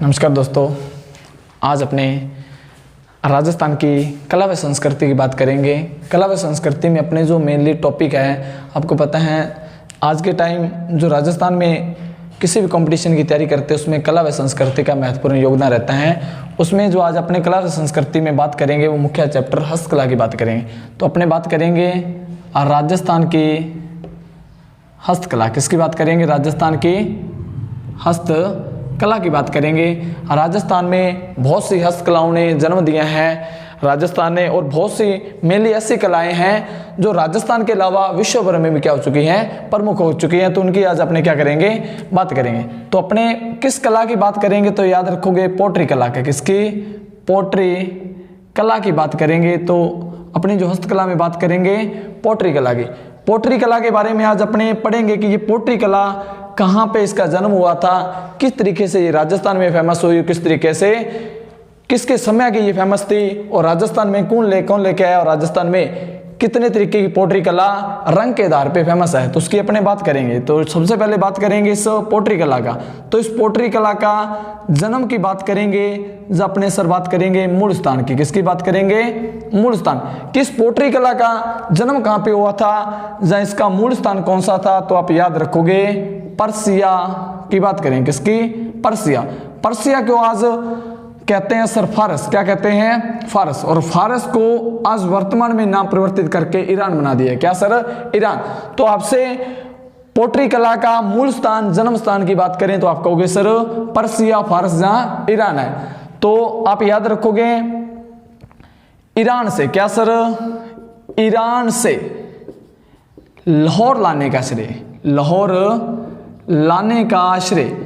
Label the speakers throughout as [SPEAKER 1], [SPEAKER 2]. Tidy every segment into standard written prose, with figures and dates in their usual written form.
[SPEAKER 1] नमस्कार दोस्तों, आज अपने राजस्थान की कला व संस्कृति की बात करेंगे। कला व संस्कृति में अपने जो मेनली टॉपिक है, आपको पता है आज के टाइम जो राजस्थान में किसी भी कंपटीशन की तैयारी करते हैं उसमें कला व संस्कृति का महत्वपूर्ण योगदान रहता है। उसमें जो आज अपने कला व संस्कृति में बात करेंगे वो मुख्य चैप्टर हस्तकला की बात करेंगे। तो अपने बात करेंगे राजस्थान की हस्तकला। किसकी बात करेंगे? राजस्थान की हस्तकला की बात करेंगे। राजस्थान में बहुत सी हस्तकलाओं ने जन्म दिया है राजस्थान ने, और बहुत सी मेनली ऐसी कलाएं हैं जो राजस्थान के अलावा विश्व भर में भी क्या हो चुकी हैं, प्रमुख हो चुकी हैं। तो उनकी आज अपने क्या करेंगे, बात करेंगे। तो अपने किस कला की बात करेंगे तो याद रखोगे पोट्री कला के। किसकी? पोट्री कला की बात करेंगे। तो अपनी जो हस्तकला में बात करेंगे पोट्री कला की। पोट्री कला के बारे में आज अपने पढ़ेंगे कि ये पोट्री कला कहाँ पे इसका जन्म हुआ था, किस तरीके से ये राजस्थान में फेमस हुई, किस तरीके से किसके समय की ये फेमस थी, और राजस्थान में कौन लेके आया, और राजस्थान में कितने तरीके की पोट्री कला रंग के आधार पे फेमस है। तो उसकी अपने बात करेंगे। तो सबसे पहले बात करेंगे इस पोट्री कला का। तो इस पोट्री कला का जन्म की बात करेंगे जब अपने सर बात करेंगे मूल स्थान की। किसकी बात करेंगे? मूल स्थान। किस पोट्री कला का जन्म कहाँ पे हुआ था, जहाँ इसका मूल स्थान कौन सा था? तो आप याद रखोगे पर्सिया की बात करें। किसकी? पर्सिया। पर्सिया क्यों आज कहते हैं सर? फारस। क्या कहते हैं? फारस। और फारस को आज वर्तमान में नाम परिवर्तित करके ईरान बना दिया। क्या सर? ईरान। तो आपसे पोट्री कला का मूल स्थान, जन्म स्थान की बात करें तो आप कहोगे सर पर्सिया, फारस, जहां ईरान है। तो आप याद रखोगे ईरान से। क्या सर? ईरान से लाहौर लाने का श्रेय। लाहौर लाने का श्रेय।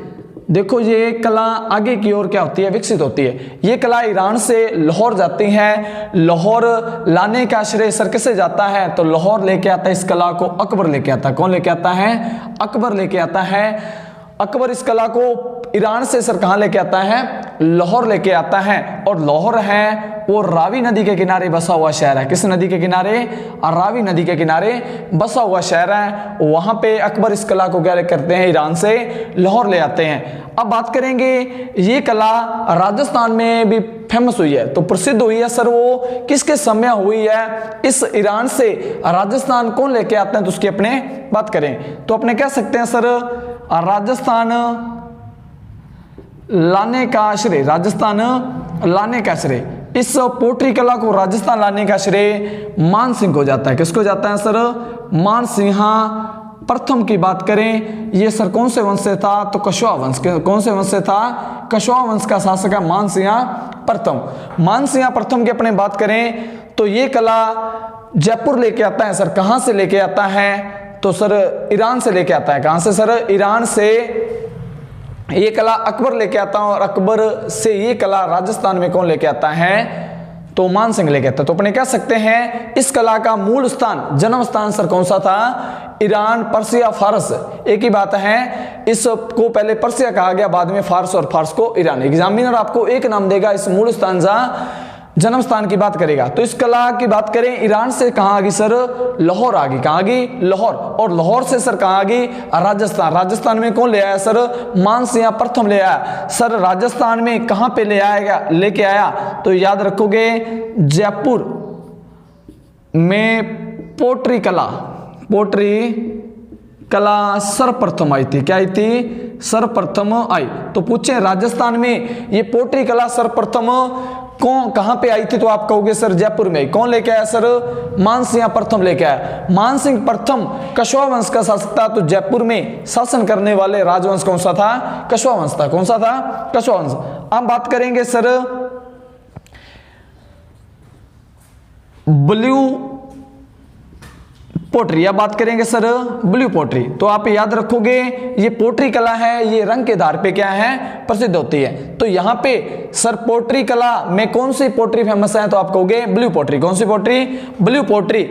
[SPEAKER 1] देखो ये कला आगे की ओर क्या होती है, विकसित होती है। ये कला ईरान से लाहौर जाती है। लाहौर लाने का श्रेय सर किसे जाता है? तो लाहौर लेके आता है इस कला को अकबर लेके आता है। कौन लेके आता है? अकबर लेके आता है। अकबर इस कला को ईरान से सर कहां लेके आता है? लाहौर लेके आता है। और लाहौर है वो रावी नदी के किनारे बसा हुआ शहर है। किस नदी के किनारे? रावी नदी के किनारे बसा हुआ शहर है। वहां पे अकबर इस कला को क्या करते हैं? ईरान से लाहौर ले आते हैं। अब बात करेंगे ये कला राजस्थान में भी फेमस हुई है। तो प्रसिद्ध हुई है सर वो किसके समय हुई है? इस ईरान से राजस्थान कौन लेके आते हैं? तो उसकी अपने बात करें तो अपने कह सकते हैं सर राजस्थान लाने का श्रेय। राजस्थान लाने का श्रेय, इस पोट्री कला को राजस्थान लाने का श्रेय मान सिंह को जाता है। किसको जाता है सर? मान सिंहा प्रथम की बात करें, ये सर कौन से वंश से था? तो कछवाहा वंश। कौन से वंश से था? कछवाहा वंश का शासक है मान सिंहा प्रथम। मान सिंहा प्रथम की अपने बात करें तो ये कला जयपुर लेके आता है सर। कहां से लेके आता है? तो सर ईरान से लेके आता है। कहां से सर? ईरान से ये कला अकबर लेके आता है, और अकबर से ये कला राजस्थान में कौन लेके आता है? तो मान सिंह लेके आता है। तो अपने कह सकते हैं इस कला का मूल स्थान, जन्म स्थान सर कौन सा था? ईरान, पर्सिया, फारस। एक ही बात है, इसको पहले पर्सिया कहा गया, बाद में फारस, और फारस को ईरान। एग्जामिनर आपको एक नाम देगा इस मूल स्थान जहां जन्म स्थान की बात करेगा। तो इस कला की बात करें ईरान से कहां आ गई सर? लाहौर आ गई। कहां आ गई? लाहौर। और लाहौर से सर कहां आ गई? राजस्थान। राजस्थान में कौन ले आया सर? मान सिंह प्रथम ले आया सर। राजस्थान में कहां पे ले आएगा, लेके आया? तो याद रखोगे जयपुर में पोट्री कला सर्वप्रथम आई थी। क्या आई थी? सर्वप्रथम आई। तो पूछे राजस्थान में ये पोट्री कला सर्वप्रथम कहां पे आई थी? तो आप कहोगे सर जयपुर में। कौन लेके आया सर? मान सिंह प्रथम लेके आया। मान सिंह प्रथम कछवाहा वंश का शासक था। तो जयपुर में शासन करने वाले राजवंश कौन सा था? कछवाहा वंश था। कौन सा था? कछवाहा वंश। अब बात करेंगे सर ब्लू पोट्री। अब बात करेंगे सर ब्लू पोट्री। तो आप याद रखोगे ये पोट्री कला है, ये रंग के आधार पे क्या है? प्रसिद्ध होती है। तो यहाँ पे सर पोट्री कला में कौन सी पोट्री फेमस है? तो आप कहोगे ब्लू पोट्री। कौन सी पोट्री? Blue pottery.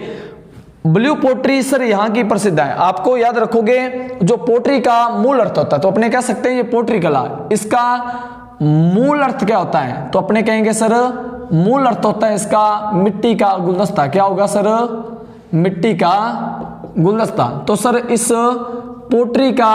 [SPEAKER 1] Blue pottery sir यहाँ की प्रसिद्ध है। आपको याद रखोगे जो पोट्री का मूल अर्थ होता है, तो अपने कह सकते हैं ये पोट्री कला, इसका मूल अर्थ क्या होता है? तो अपने कहेंगे सर मूल अर्थ होता है इसका मिट्टी का गुलदस्ता। क्या होगा सर? मिट्टी का गुलदस्ता। तो सर इस पोट्री का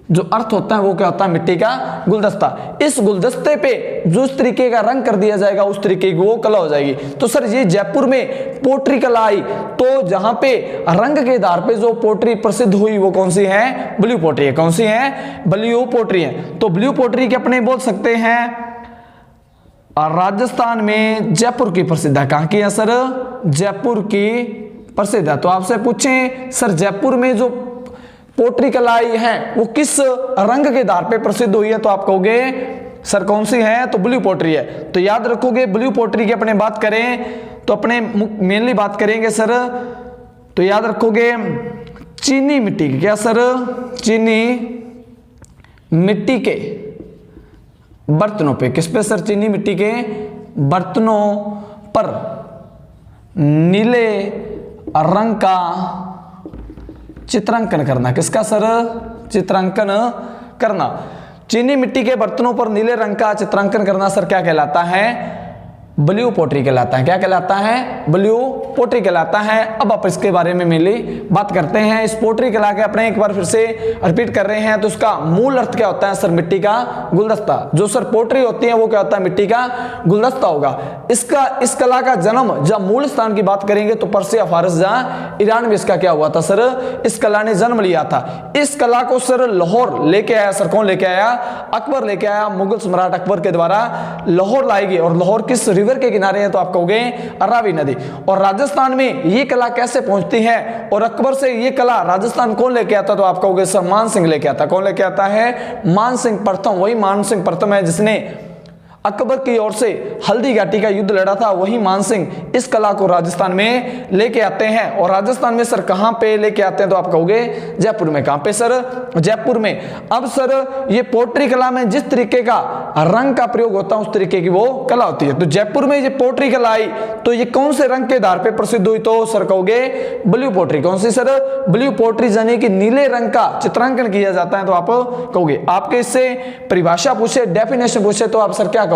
[SPEAKER 1] जो अर्थ होता है वो क्या होता है, मिट्टी का गुलदस्ता। इस गुलदस्ते पे जो इस तरीके का रंग कर दिया जाएगा उस तरीके की वो कला हो जाएगी। तो सर ये जयपुर में पोट्री कला आई, तो जहां पे रंग के आधार पे जो पोट्री प्रसिद्ध हुई वो कौन सी है, ब्लू पोट्री है। कौन सी है, ब्लू पोट्री है। तो ब्लू पोट्री के अपने बोल सकते हैं राजस्थान में जयपुर की प्रसिद्ध है। कहां की है सर, जयपुर की प्रसिद्ध है। तो आपसे पूछें सर जयपुर में जो पोट्री कलाई है वो किस रंग के आधार पे प्रसिद्ध हुई है, तो आप कहोगे सर कौन सी है, तो ब्लू पोट्री है। तो याद रखोगे ब्लू पोट्री की अपने बात करें तो अपने मेनली बात करेंगे सर, तो याद रखोगे चीनी मिट्टी की, क्या सर, चीनी मिट्टी के बर्तनों पे। किस पे सर, चीनी मिट्टी के बर्तनों पर नीले रंग का चित्रांकन करना। किसका सर, चित्रांकन करना। चीनी मिट्टी के बर्तनों पर नीले रंग का चित्रांकन करना सर क्या कहलाता है, ब्लू पोट्री कहलाता है। क्या कहलाता है, ब्लू पोट्री कहलाता है। अब आप इसके बारे में मिली बात करते हैं। इस पोट्री कला के अपने एक बार फिर से रिपीट कर रहे हैं। तो इसका मूल अर्थ क्या होता है सर, मिट्टी का गुलदस्ता। जो सर पोट्री होती है वो क्या होता है, मिट्टी का गुलदस्ता होगा। इस कला का जन्म जब मूल स्थान की बात करेंगे तो पर्सिया फारस जहां ईरान में इसका क्या हुआ था सर, इस कला ने जन्म लिया था। इस कला को सर लाहौर लेके आया। सर कौन लेके आया, अकबर लेके आया। मुगल सम्राट अकबर के द्वारा लाहौर लाई गई। और लाहौर किस रिवर के किनारे है, तो आप कहोगे रावी नदी। और राजस्थान में ये कला कैसे पहुंचती है और अकबर से ये कला राजस्थान कौन लेके आता, तो आप कहोगे सर मान सिंह लेके आता। कौन लेके आता है, मान सिंह प्रथम। वही मान सिंह प्रथम है जिसने अकबर की ओर से हल्दी घाटी का युद्ध लड़ा था। वही मान सिंह इस कला को राजस्थान में लेके आते हैं। और राजस्थान में सर कहां पे लेके आते हैं, तो आप कहोगे जयपुर में। कहां पे सर, जयपुर में। अब सर ये पोट्री कला में जिस तरीके का रंग का प्रयोग होता है उस तरीके की वो कला होती है। तो जयपुर में ये पोट्री कला आई तो ये कौन से रंग के आधार पर प्रसिद्ध हुई, तो सर कहोगे ब्लू पोट्री। कौन सी सर, ब्लू पोट्री, यानी कि नीले रंग का चित्रांकन किया जाता है। तो आप कहोगे, आपके इससे परिभाषा पूछे, डेफिनेशन पूछे तो आप सर क्या कहोगे,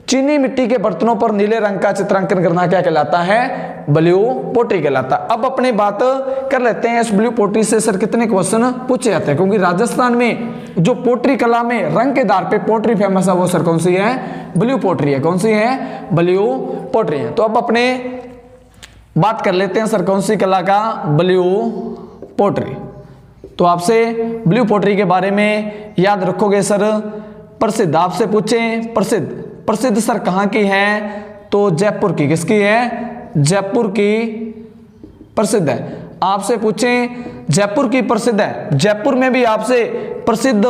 [SPEAKER 1] चीनी मिट्टी के बर्तनों पर नीले रंग का चित्रांकन करना क्या कहलाता है, ब्लू पोट्री कहलाता है। अब अपने बात कर लेते हैं इस ब्लू पोट्री से सर कितने क्वेश्चन पूछे जाते हैं, क्योंकि राजस्थान में जो पोट्री कला में रंग के आधार पे पोट्री फेमस है वो सर कौन सी है, ब्लू पोट्री है। कौन सी है, ब्लू पोट्री है। तो अब अपने बात कर लेते हैं सर कौन सी कला का, ब्लू पोट्री। तो आपसे ब्लू पोट्री के बारे में याद रखोगे सर, प्रसिद्ध आपसे पूछें प्रसिद्ध सर कहां की है, तो जयपुर की। किसकी है, जयपुर की प्रसिद्ध है। आपसे पूछें जयपुर की प्रसिद्ध है, जयपुर में भी आपसे प्रसिद्ध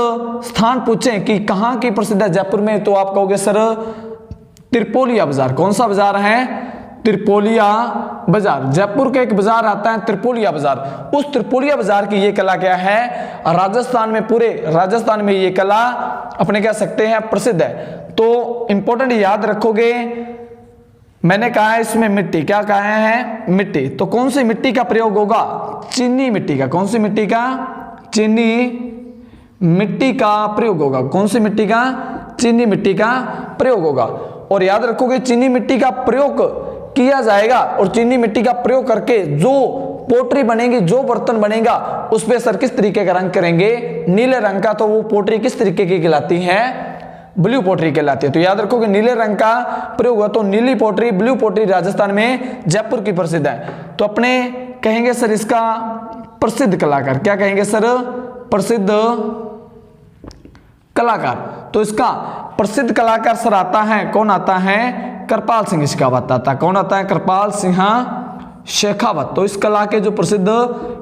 [SPEAKER 1] स्थान पूछें कि कहां की प्रसिद्ध है जयपुर में, तो आप कहोगे सर त्रिपोलिया बाजार। कौन सा बाजार है, त्रिपोलिया बाजार। जयपुर के एक बाजार आता है त्रिपोलिया बाजार। उस त्रिपोलिया बाजार की ये कला क्या है, राजस्थान में, पूरे राजस्थान में ये कला अपने कह सकते हैं प्रसिद्ध है। तो इंपॉर्टेंट याद रखोगे, मैंने कहा है इसमें मिट्टी, क्या कहा है, मिट्टी। तो कौन सी मिट्टी का प्रयोग होगा, चीनी मिट्टी का। कौन सी मिट्टी का, चीनी मिट्टी का प्रयोग होगा। कौन सी मिट्टी का, चीनी मिट्टी का प्रयोग होगा। और याद रखोगे चीनी मिट्टी का प्रयोग किया जाएगा और चीनी मिट्टी का प्रयोग करके जो पोट्री बनेगी, जो बर्तन बनेगा उस पे सर किस तरीके का रंग करेंगे, नीले रंग का। तो वो पोट्री किस तरीके की कहलाती है, ब्लू पोट्री कहलाती है। तो याद रखोगे नीले रंग का प्रयोग हुआ तो नीली पोट्री, ब्लू पोट्री राजस्थान में जयपुर की प्रसिद्ध है। तो अपने कहेंगे सर इसका प्रसिद्ध कलाकार, क्या कहेंगे सर, प्रसिद्ध कलाकार। तो इसका प्रसिद्ध कलाकार सर आता है, कौन आता है, कृपाल सिंह शेखावत आता है। कौन आता है, कृपाल सिंह शेखावत। तो इस कला के जो प्रसिद्ध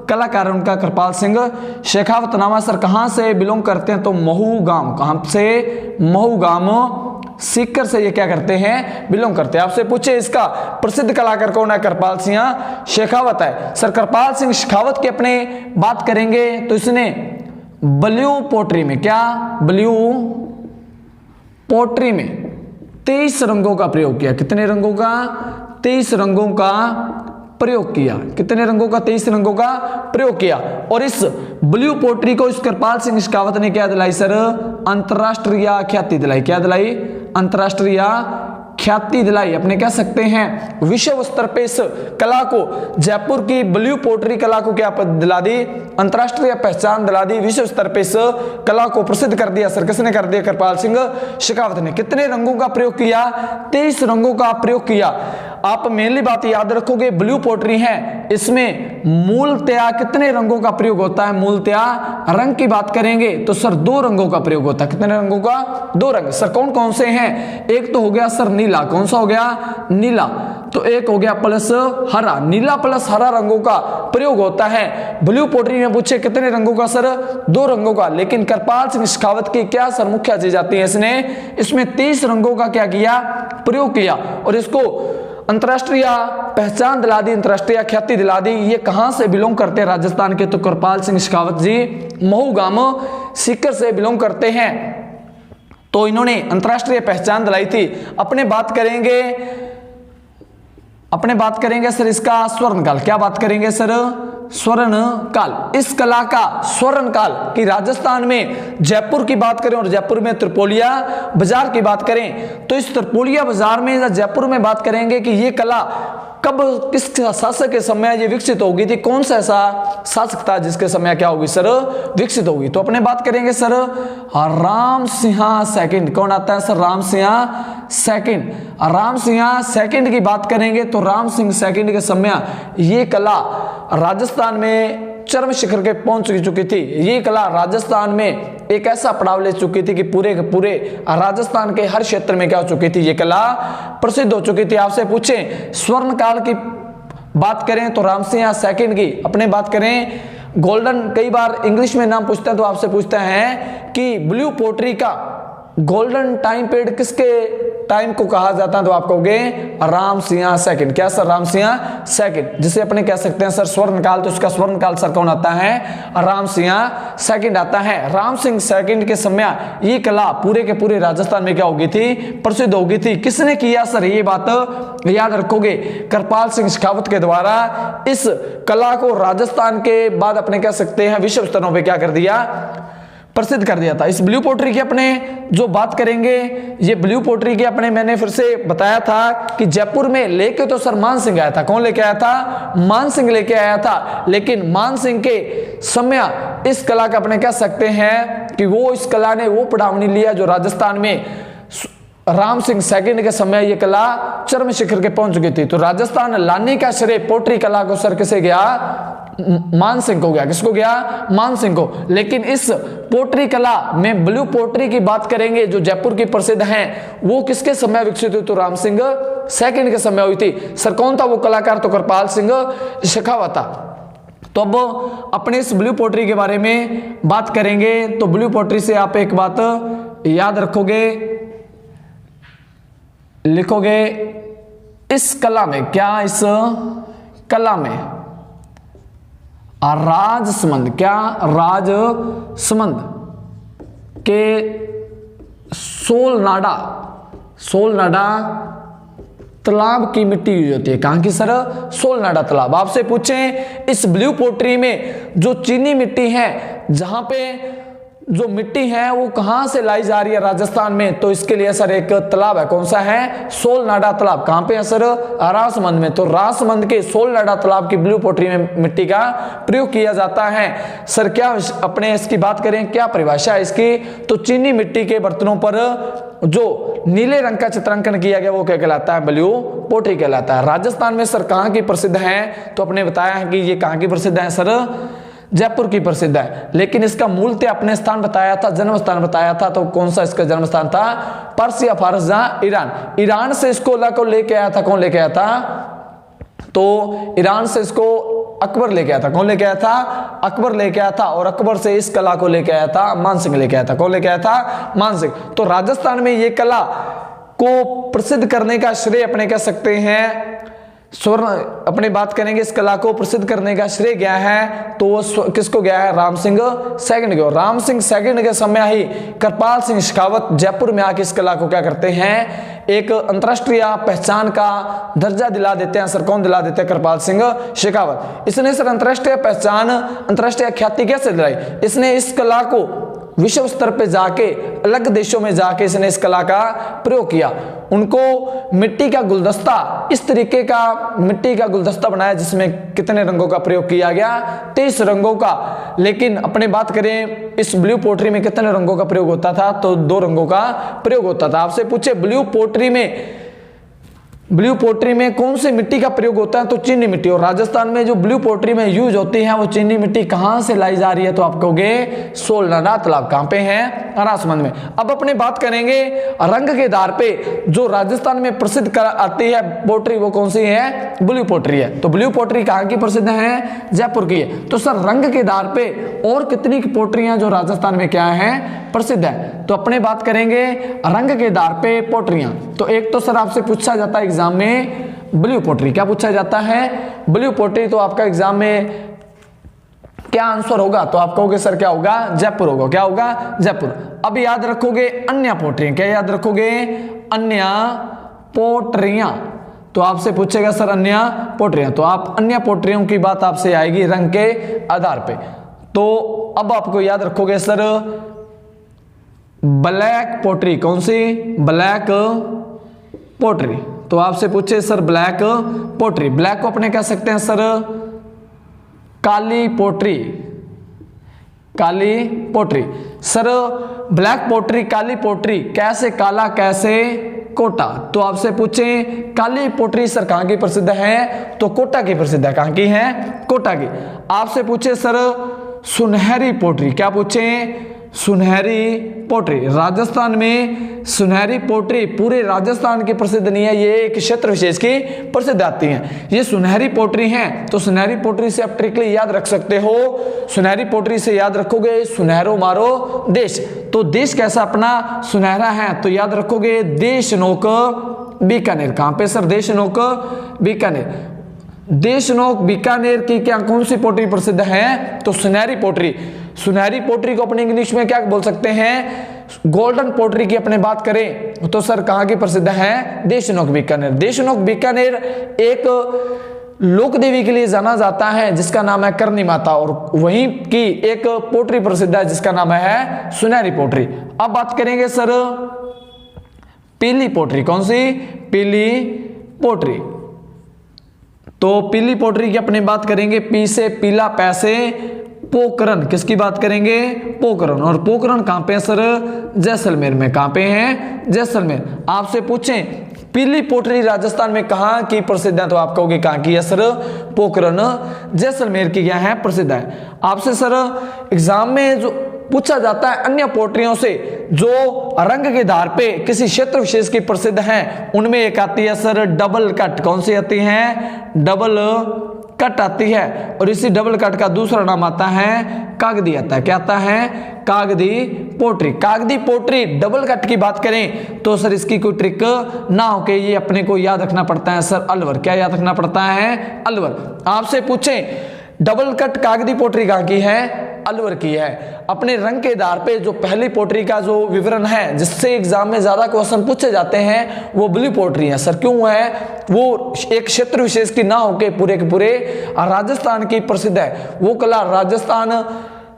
[SPEAKER 1] कलाकार है उनका कृपाल सिंह शेखावत नाम है। सर कहां से बिलोंग करते हैं, तो महू गांव। कहां से, महू गांव सीकर से ये क्या करते हैं, बिलोंग करते हैं। आपसे पूछे इसका प्रसिद्ध कलाकार कौन है, कृपाल सिंह शेखावत है। सर कृपाल सिंह शेखावत की अपने बात करेंगे तो इसने ब्लू पोट्री में, क्या, ब्लू पोट्री में 23 रंगों का प्रयोग किया। कितने रंगों का, 23 रंगों का प्रयोग किया। कितने रंगों का, 23 रंगों का प्रयोग किया। और इस ब्लू पोट्री को इस कृपाल सिंह शेखावत ने क्या दिलाई सर, अंतरराष्ट्रीय ख्याति दिलाई। क्या दिलाई, अंतरराष्ट्रीय ख्याति दिलाई, अपने कह सकते हैं विश्व स्तर पे इस कला को, जयपुर की ब्लू पोट्री कला को क्या दिला दी, अंतरराष्ट्रीय पहचान दिला दी, विश्व स्तर पे इस कला को प्रसिद्ध कर दिया। सर किसने कर दिया? कृपाल सिंह शेखावत ने। कितने रंगों का प्रयोग किया? 23 रंगों का प्रयोग किया। आप मेनली बात याद रखोगे, ब्लू पोट्री है, इसमें मूलतया कितने रंगों का प्रयोग होता है? मूलतया रंग की बात करेंगे तो सर 2 रंगों का प्रयोग होता है। कितने रंगों का? 2 रंग। सर कौन कौन से हैं? एक तो हो गया सर नीला, कौन सा हो गया? नीला। तो एक हो गया प्लस हरा, नीला प्लस हरा रंगों का प्रयोग होता है। ब्लू पोट्री में पूछे कितने रंगों का? सर 2 रंगों का। लेकिन कृपाल सिंह शेखावत की क्या सर मुख्य चीज आती है? इसमें 23 रंगों का क्या किया? प्रयोग किया और इसको अंतरराष्ट्रीय पहचान दिला दी, अंतरराष्ट्रीय ख्याति दिला दी। ये कहां से बिलोंग करते हैं? राजस्थान के। तो कृपाल सिंह शेखावत जी महू गांव सीकर से बिलोंग करते हैं। तो इन्होंने अंतरराष्ट्रीय पहचान दिलाई थी। अपने बात करेंगे सर इसका स्वर्ण काल। क्या बात करेंगे सर? स्वर्ण काल। इस कला का स्वर्ण काल की राजस्थान में जयपुर की बात करें और जयपुर में त्रिपोलिया बाजार की बात करें तो इस त्रिपोलिया बाजार में या जयपुर में बात करेंगे कि ये कला कब किस शासक के समय ये विकसित होगी थी? कौन सा ऐसा शासक था जिसके समय क्या होगी सर? विकसित होगी। तो अपने बात करेंगे सर राम सिंह सेकंड। कौन आता है sir? Ram Singh second. Ram Singh second की बात करेंगे तो राम सिंह सेकंड के समय ये कला राजस्थान में चरम शिखर के पहुंच चुकी थी। ये कला राजस्थान में एक ऐसा पड़ाव ले चुकी थी कि पूरे के पूरे राजस्थान के हर क्षेत्र में क्या हो चुकी थी? ये कला प्रसिद्ध हो चुकी थी। आपसे पूछें स्वर्ण काल की बात करें तो राम सिंह सेकंड की। अपने बात करें गोल्डन, कई बार इंग्लिश में नाम पूछते हैं तो आपसे पूछते हैं कि ब्लू पोट्री का गोल्डन टाइम पीरियड किसके टाइम को कहा जाता है? तो आप कहोगे राम सिंह सेकंड। क्या सर? राम सिंह सेकंड। जिसे अपने कह सकते हैं सर स्वर्ण काल, तो उसका स्वर्ण काल सर कौन आता है? राम सिंह सेकंड आता है। राम सिंह सेकंड के समय ये कला पूरे के पूरे राजस्थान में क्या होगी थी? प्रसिद्ध होगी थी। किसने किया सर? ये बात याद रखोगे, कृपाल सिंह शेखावत के द्वारा इस कला को राजस्थान के बाद अपने कह सकते हैं विश्व स्तरों पर क्या कर दिया? प्रसिद्ध कर दिया था। इस ब्लू पोट्री की अपने जो बात करेंगे, ये ब्लू पोट्री की अपने मैंने फिर से बताया था कि जयपुर में लेके तो सर मान सिंह आया था। कौन लेके आया था? मान सिंह लेके आया था। लेकिन मान सिंह के समय इस कला का अपने कह सकते हैं कि वो इस कला ने वो पड़ाव नहीं लिया जो राजस्थान में राम सिंह सेकंड के समय ये कला चरम शिखर के पहुंच चुकी थी। तो राजस्थान लाने का श्रेय पोट्री कला को सर किसे गया? मान सिंह को गया। किसको गया? मान सिंह को। लेकिन इस पोट्री कला में ब्लू पोट्री की बात करेंगे जो जयपुर की प्रसिद्ध हैं, वो किसके समय विकसित हुई? तो राम सिंह सेकंड के समय हुई थी। सर कौन था वो कलाकार? तो कृपाल सिंह शेखावत था। तो अब अपने इस ब्लू पोट्री के बारे में बात करेंगे तो ब्लू पोट्री से आप एक बात याद रखोगे, लिखोगे, इस कला में क्या? इस कला में राजसमंद, क्या? राजसमंद के सोलनाडा तालाब की मिट्टी यूज होती है। कहां की सर? सोलनाडा तालाब। आपसे पूछें इस ब्लू पोट्री में जो चीनी मिट्टी है, जहां पे जो मिट्टी है वो कहां से लाई जा रही है राजस्थान में? तो इसके लिए सर एक तालाब है। कौन सा है? सोलनाडा तालाब। कहां पे है सर? राजसमंद में। तो राजसमंद के सोलनाडा तालाब की ब्लू पोट्री में मिट्टी का प्रयोग किया जाता है। सर क्या अपने इसकी बात करें, क्या परिभाषा है इसकी? तो चीनी मिट्टी के बर्तनों पर जो नीले रंग का चित्रांकन किया गया वो क्या कहलाता है? ब्लू पोट्री कहलाता है। राजस्थान में सर कहां की प्रसिद्ध है? तो अपने बताया है कि ये कहां की प्रसिद्ध है सर? जयपुर की प्रसिद्ध है। लेकिन इसका मूलतः अपने स्थान बताया था, जन्म स्थान बताया था। तो कौन सा इसका जन्म स्थान था? पर्स या फारस, जहां ईरान से इसको लेके आया था। कौन लेके आया था? तो ईरान से इसको अकबर लेके आया था। कौन लेके आया था? अकबर लेके आया था। और अकबर से इस कला को लेके आया था मान सिंह लेके आया था। कौन लेके आया था? मान सिंह। तो राजस्थान में ये कला को प्रसिद्ध करने का श्रेय अपने कह सकते हैं स्वर्ण, अपने बात करेंगे इस कला को प्रसिद्ध करने का श्रेय गया है तो वो किसको गया है? राम सिंह सेकंड को। राम सिंह सेकंड के समय ही कृपाल सिंह शेखावत जयपुर में आके इस कला को क्या करते हैं? एक अंतरराष्ट्रीय पहचान का दर्जा दिला देते हैं। सर कौन दिला देते हैं? कृपाल सिंह शेखावत। इसने सर अंतरराष्ट्रीय पहचान, अंतरराष्ट्रीय ख्याति कैसे दिलाई? इसने इस कला को विश्व स्तर पे जाके अलग देशों में जाके इसने इस कला का प्रयोग किया। उनको मिट्टी का गुलदस्ता, इस तरीके का मिट्टी का गुलदस्ता बनाया जिसमें कितने रंगों का प्रयोग किया गया, 23 रंगों का। लेकिन अपने बात करें इस ब्लू पोट्री में कितने रंगों का प्रयोग होता था, तो 2 रंगों का प्रयोग होता था। आपसे पूछे ब्लू पोट्री में कौन सी मिट्टी का प्रयोग होता है, तो चीनी मिट्टी। और राजस्थान में जो ब्लू पोट्री में यूज होती है वो चीनी मिट्टी कहां से लाई जा रही है, तो आप कहोगे सोलनाडा तालाब। कहां पे है, राजसमंद में। अब अपने बात करेंगे रंग के आधार पे जो राजस्थान में प्रसिद्ध आती है पोट्री, वो कौन सी है, ब्लू पोट्री है। तो ब्लू पोट्री कहां की प्रसिद्ध है, जयपुर की है। तो सर रंग के आधार पे और कितनी पोट्रियां जो राजस्थान में क्या है, प्रसिद्ध है, तो अपने बात करेंगे रंग के आधार पे पोट्रियां। तो एक तो सर आपसे पूछा जाता है एग्जाम में ब्लू पोट्री, क्या पूछा जाता है, ब्लू पोट्री। तो आपका एग्जाम में क्या आंसर होगा, तो आप कहोगे सर क्या होगा, जयपुर होगा। क्या होगा, जयपुर। अब याद रखोगे अन्य पोट्रियां, क्या याद रखोगे, अन्य पोट्रियां। तो आपसे पूछेगा सर अन्य पोट्रियां, तो आप अन्य पोट्रियों की बात आपसे आएगी रंग के आधार पे। तो अब आपको याद रखोगे सर ब्लैक पोट्री, कौन सी, ब्लैक पोट्री। तो आपसे पूछे सर ब्लैक पोट्री, ब्लैक को अपने कह सकते हैं सर काली पोट्री, काली पोट्री। सर ब्लैक पोट्री, काली पोट्री, कैसे काला कैसे कोटा। तो आपसे पूछे काली पोट्री सर कहां की प्रसिद्ध है, तो कोटा की प्रसिद्ध है। कहां की है, कोटा की। आपसे पूछे सर सुनहरी पोट्री, क्या पूछे, सुनहरी पोट्री। राजस्थान में सुनहरी पोट्री पूरे राजस्थान की प्रसिद्ध नहीं है, ये एक क्षेत्र विशेष की प्रसिद्ध आती है। ये सुनहरी पोट्री है, तो सुनहरी पोट्री से आप ट्रिकली याद रख सकते हो। सुनहरी पोट्री से याद रखोगे सुनहरो मारो देश। तो देश कैसा अपना सुनहरा है, तो याद रखोगे देशनोक बीकानेर। कहां पे सर, देशनोक बीकानेर। देशनोक बीकानेर की क्या कौन सी पोट्री प्रसिद्ध है, तो सुनहरी पोट्री। सुनहरी पोट्री को अपने इंग्लिश में क्या बोल सकते हैं, गोल्डन पोट्री की अपने बात करें तो सर कहां की प्रसिद्ध है, देशनोक बीकानेर। देशनोक बीकानेर एक लोक देवी के लिए जाना जाता है जिसका नाम है करनी माता, और वहीं की एक पोट्री प्रसिद्ध है जिसका नाम है सुनहरी पोट्री। अब बात करेंगे सर पीली पोट्री, कौन सी, पीली पोट्री। तो पीली पोट्री की अपने बात करेंगे, पी से पीला, पैसे पोकरन, किसकी बात करेंगे, पोकरन। और पोकरन कहां पे है सर, जैसलमेर में। कहां पे है, जैसलमेर। आपसे पूछें पीली पोट्री राजस्थान में कहां की प्रसिद्ध है, तो आप कहोगे कहां की है सर, पोकरन जैसलमेर की क्या है, प्रसिद्ध है। आपसे सर एग्जाम में जो पूछा जाता है अन्य पोट्रियों से जो रंग के आधार पे किसी क्षेत्र विशेष की प्रसिद्ध हैं, उनमें एक आती है सर डबल कट। कौन सी आती है, डबल कट आती है। और इसी डबल कट का दूसरा नाम आता है कागदी आता है। क्या आता है, कागदी पोट्री। कागदी पोट्री डबल कट की बात करें तो सर इसकी कोई ट्रिक ना हो के ये अपने को याद रखना पड़ता है सर अलवर। क्या याद रखना पड़ता है, अलवर। आपसे पूछें डबल कट कागदी पोट्री कहां की है, अलवर की है। अपने रंग के आधार पे जो पहली पोट्री का जो विवरण है जिससे एग्जाम में ज्यादा क्वेश्चन पूछे जाते हैं वो ब्लू पोट्री है सर। क्यों है, वो एक क्षेत्र विशेष की ना होके पूरे के पूरे राजस्थान की प्रसिद्ध है। वो कला राजस्थान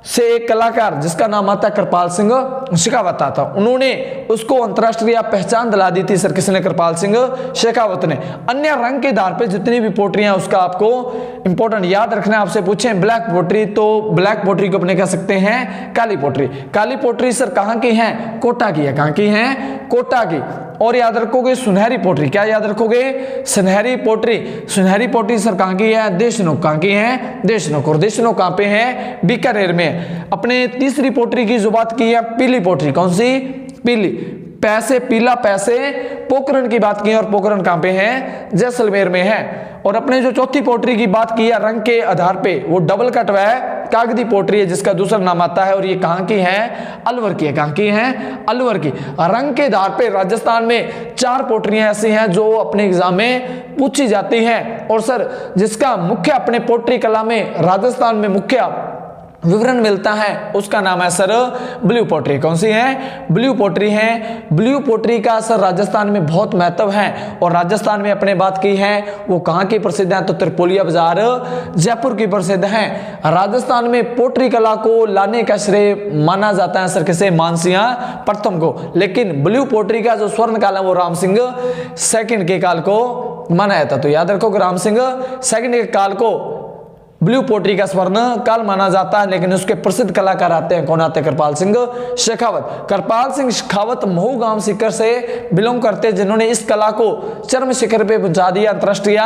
[SPEAKER 1] से एक कलाकार जिसका नाम आता है कृपाल सिंह शेखावत था, उन्होंने उसको अंतरराष्ट्रीय पहचान दिला दी थी सर। किसने, कृपाल सिंह शेखावत ने। अन्य रंग के आधार पे जितनी भी पोट्रियां उसका आपको इंपॉर्टेंट याद रखना है। आपसे पूछें ब्लैक पोट्री, तो ब्लैक पोट्री को अपने कह सकते हैं काली पोट्री। काली पोट्री सर कहां की है, कोटा की है। कहां की है, कोटा की। और याद रखोगे सुनहरी पोट्री, क्या याद रखोगे, सुनहरी पोट्री। सुनहरी पोट्री सर कहां की है, देशनोक। कहां की है, देशनोक। और देशनोक कहां पे है, बीकानेर में। अपने तीसरी पोट्री की जो बात की है पीली पोट्री। कौन सी, पीली। पैसे पीला, पैसे पोकरण की बात की है, और पोकरण कहां पे है, जैसलमेर में है। और अपने जो चौथी पोट्री की बात की है रंग के आधार पे वो डबल कट है कागदी पोट्री है जिसका दूसरा नाम आता है, और ये कहां की है, अलवर की है। कहां की है, अलवर की। रंग के आधार पे राजस्थान में 4 पोट्रियां ऐसी हैं जो अपने एग्जाम में पूछी जाती हैं। और सर जिसका मुख्य अपने पोट्री कला में राजस्थान में मुख्य विवरण मिलता है उसका नाम है सर ब्लू पोट्री। कौन सी है? ब्लू पोट्री है। ब्लू पोट्री का सर राजस्थान में बहुत महत्व है। और राजस्थान में अपने बात की है वो कहाँ की प्रसिद्ध है? तो त्रिपोलिया बाजार जयपुर की प्रसिद्ध है। राजस्थान में पोट्री कला को लाने का श्रेय माना जाता है सर किसे? मानसिंह प्रथम को। लेकिन ब्लू पोट्री का जो स्वर्ण काल है वो राम सिंह सेकंड के काल को माना जाता। तो याद रखो राम सिंह सेकंड के काल को ब्लू पोट्री का स्वर्ण काल माना जाता है। लेकिन उसके प्रसिद्ध कलाकार आते हैं, कौन आते हैं? कृपाल सिंह शेखावत। कृपाल सिंह शेखावत महू गांव सीकर से बिलोंग करते हैं, जिन्होंने इस कला को चरम शिखर पे पहुंचा दिया, अंतरराष्ट्रीय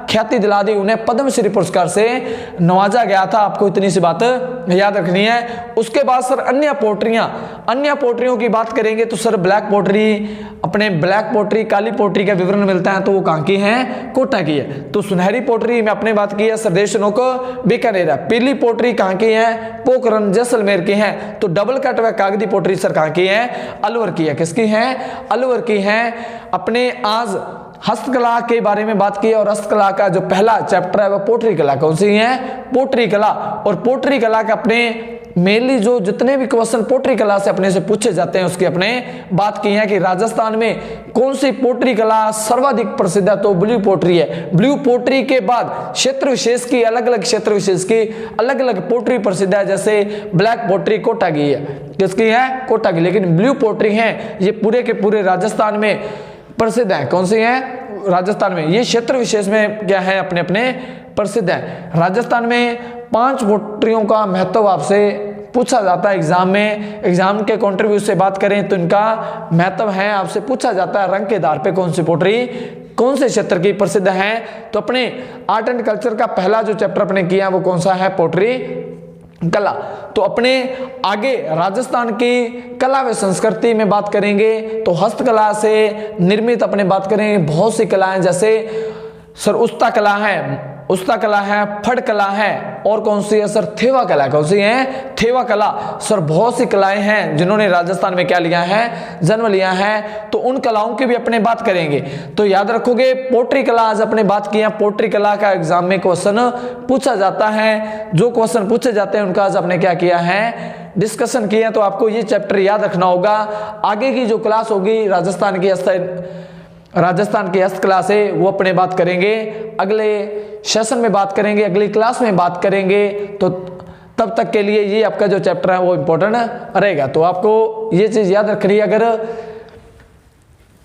[SPEAKER 1] ख्याति दिला दी। उन्हें पद्मश्री पुरस्कार से नवाजा गया था। आपको इतनी सी बात याद रखनी है। उसके बाद सर अन्य पोट्रियों की बात करेंगे तो सर ब्लैक पोट्री, अपने ब्लैक पोट्री, काली पोट्री का विवरण मिलता है तो वो कहाँ की है? कोटा की है। तो सुनहरी पोट्री में अपने बात की है सर देशनोक बीकानेर। पीली पोट्री कहाँ की है? पोखरण जैसलमेर की है। तो डबल कट व कागदी पोट्री सर कहाँ की है? अलवर की है। किसकी है? अलवर की है। अपने आज हस्तकला के बारे में बात की है और हस्तकला का जो पहला चैप्टर है वो पोट्री कला। कौन सी है? पोट्री कला। और पोट्री कला का अपने मेनली जो जितने भी क्वेश्चन पोट्री कला से अपने से पूछे जाते हैं उसकी अपने बात की है कि राजस्थान में कौन सी पोट्री कला सर्वाधिक प्रसिद्ध है? तो ब्लू पोट्री है। ब्लू पोट्री के बाद क्षेत्र विशेष की अलग अलग क्षेत्र विशेष की अलग अलग पोट्री प्रसिद्ध है। जैसे ब्लैक पोट्री कोटा की है। किसकी है? कोटा की। लेकिन ब्लू पोट्री है ये पूरे के पूरे राजस्थान में प्रसिद्ध है। कौन सी है? राजस्थान में। ये क्षेत्र विशेष में क्या है? अपने अपने प्रसिद्ध है। राजस्थान में 5 पोट्रियों का महत्व आपसे पूछा जाता है एग्जाम में। एग्जाम के कंट्रीब्यूट से बात करें तो इनका महत्व है, आपसे पूछा जाता है रंग के आधार पे कौन सी पोट्री कौन से क्षेत्र की प्रसिद्ध है। तो अपने आर्ट एंड कल्चर का पहला जो चैप्टर अपने किया वो कौन सा है? पोट्री कला। तो अपने आगे राजस्थान की कला व संस्कृति में बात करेंगे तो हस्तकला से निर्मित अपने बात करेंगे बहुत सी कलाएं, जैसे सर उस्ता कला है, फड़ कला है और कौन सी है सर? थेवा कला। कौन सी है? थेवा कला। सर बहुत सी कलाएं हैं जिन्होंने राजस्थान में क्या लिया है? जन्म लिया है। तो उन कलाओं की भी अपने बात करेंगे। तो याद रखोगे पोट्री कला आज अपने बात की है। पोट्री कला का एग्जाम में क्वेश्चन पूछा जाता है। जो क्वेश्चन पूछे जाते हैं उनका आज आपने क्या किया है? डिस्कशन किया। तो आपको ये चैप्टर याद रखना होगा। आगे की जो क्लास होगी राजस्थान की हस्तकला से वो अपने बात करेंगे, अगले सेशन में बात करेंगे, अगली क्लास में बात करेंगे। तो तब तक के लिए ये आपका जो चैप्टर है वो इम्पोर्टेंट रहेगा। तो आपको ये चीज याद रखनी है।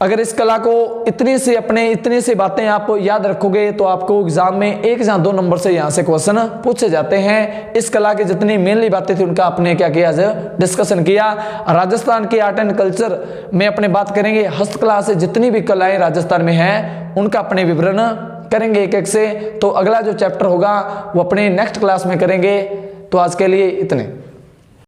[SPEAKER 1] अगर इस कला को इतनी सी बातें आप याद रखोगे तो आपको एग्जाम में 1 या 2 नंबर से यहाँ से क्वेश्चन पूछे जाते हैं। इस कला की जितनी मेनली बातें थी उनका आपने क्या किया? डिस्कशन किया। राजस्थान के आर्ट एंड कल्चर में अपने बात करेंगे। हस्तकला से जितनी भी कलाएं राजस्थान में हैं उनका अपने विवरण करेंगे एक एक से। तो अगला जो चैप्टर होगा वो अपने नेक्स्ट क्लास में करेंगे। तो आज के लिए इतने।